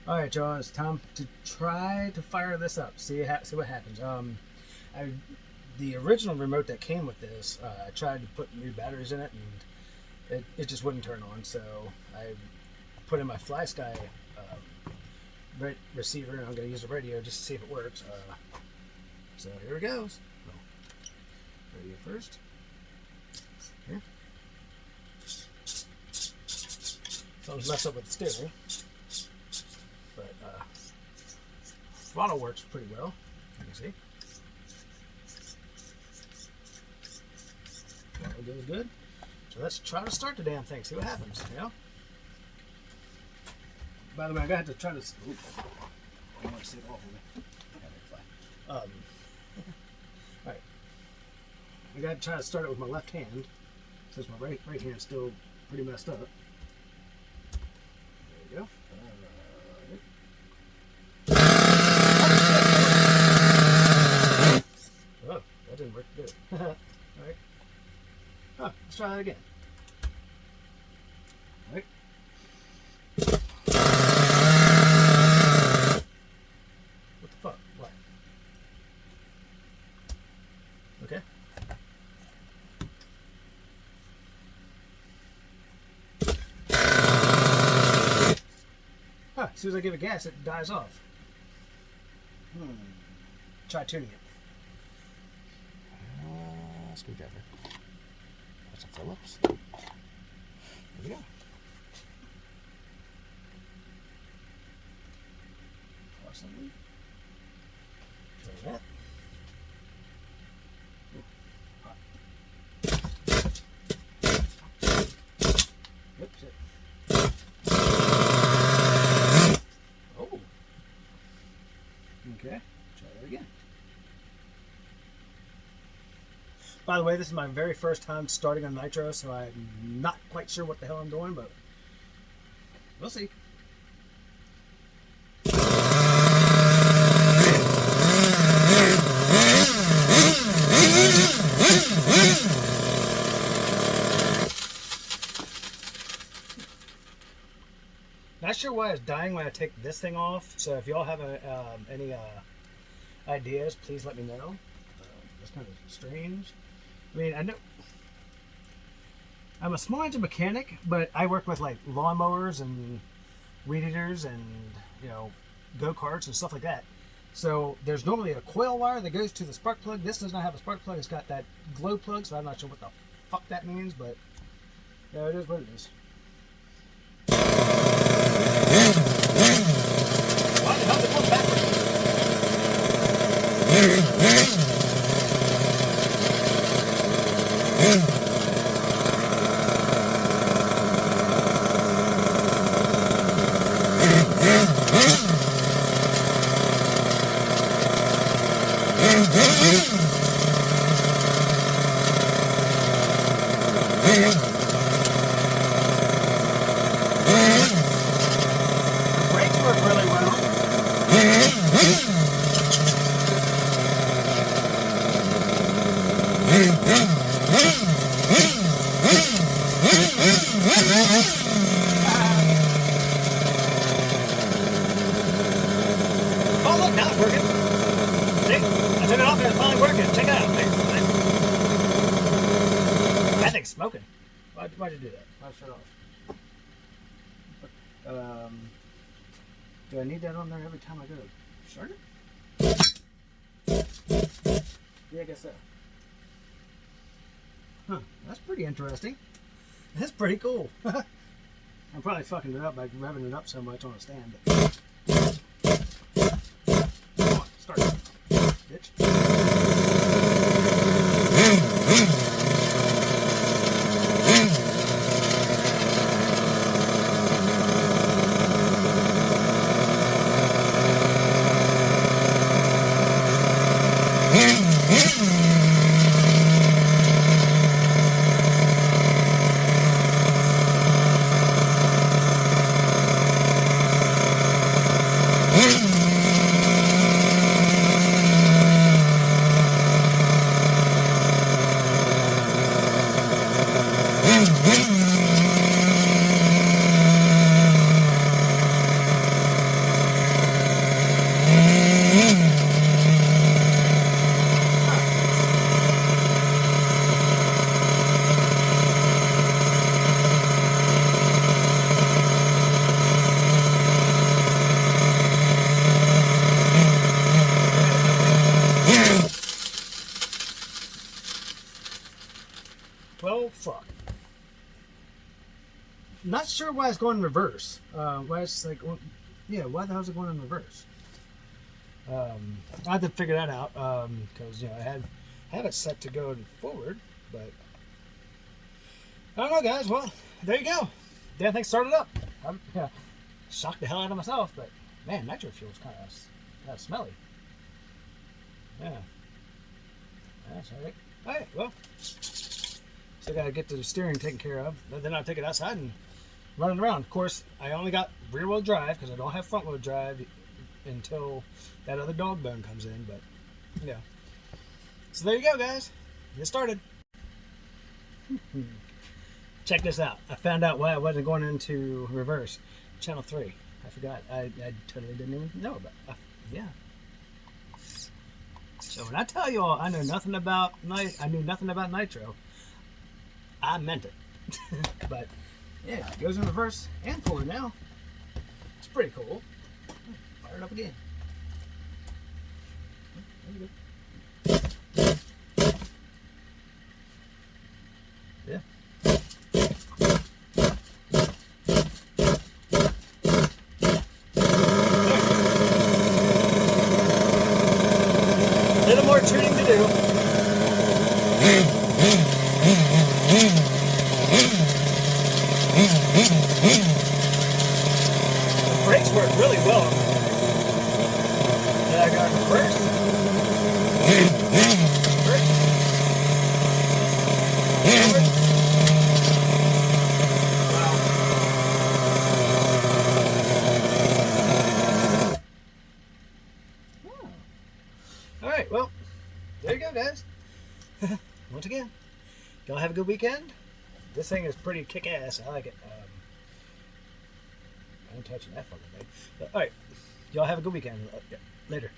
All right, y'all. It's time to try to fire this up. See what happens. The original remote that came with this, I tried to put new batteries in it, and it just wouldn't turn on. So I put in my FlySky receiver, and I'm going to use the radio just to see if it works. So here it goes. Radio first. Here. Something's messed up with the steering. But throttle works pretty well, you can see. Throttle goes good. So let's try to start the damn thing, see what happens, you know? By the way, I'm going to have to try to... Ooh, I want to see it all for me. Alright. I got to try to start it with my left hand, since my right hand's still pretty messed up. There we go. Oh, that didn't work good. Alright. Oh, let's try that again. Alright. What the fuck? What? Okay. Huh, as soon as I give it gas, it dies off. Try tuning it. Screwdriver. That's a Phillips. There we go. Possibly. Try that. Oops, shit. Oh. Okay. Try that again. By the way, this is my very first time starting on Nitro, so I'm not quite sure what the hell I'm doing, but we'll see. Not sure why it's dying when I take this thing off, so if y'all have any ideas, please let me know. That's kind of strange. I mean, I know I'm a small engine mechanic, but I work with like lawnmowers and weed eaters and, you know, go-karts and stuff like that. So there's normally a coil wire that goes to the spark plug. This does not have a spark plug. It's got that glow plug, so I'm not sure what the fuck that means, but yeah, it is what it is. Why the hell did it come backwards? Brakes work really well. Oh look, now it's working. See? I took it off and it's finally working. Check it out. That thing's smoking. Why'd you do that? Why'd I shut off? Do I need that on there every time I go to start it? Yeah, I guess so. Huh, that's pretty interesting. That's pretty cool. I'm probably fucking it up by revving it up so much on a stand. But... Come on, start it, bitch. not sure why it's going in reverse. Why it's like, well, yeah, why the hell is it going in reverse? I had to figure that out because you know I had it set to go forward, but I don't know, guys. Well, there you go. Damn thing started up. I'm shocked the hell out of myself, but man, nitro fuel is kind of smelly. Yeah, that's all right. All right, well, still gotta get the steering taken care of. Then I'll take it outside and run it around. Of course, I only got rear-wheel drive because I don't have front-wheel drive until that other dog bone comes in. But yeah, so there you go, guys. Get started. Check this out. I found out why I wasn't going into reverse. Channel 3. I forgot. I totally didn't even know about it. Yeah. So when I tell you all I knew nothing about nitro, I meant it. But yeah, it goes in reverse and forward now. It's pretty cool. Fire it up again. There you go. Yeah. A little more tuning to do. The brakes work really well. Then I got reverse. All right, well, there you go, guys. Once again, y'all have a good weekend. This thing is pretty kick-ass. I like it. I ain't touching that fucking thing. But, all right, y'all have a good weekend. Later.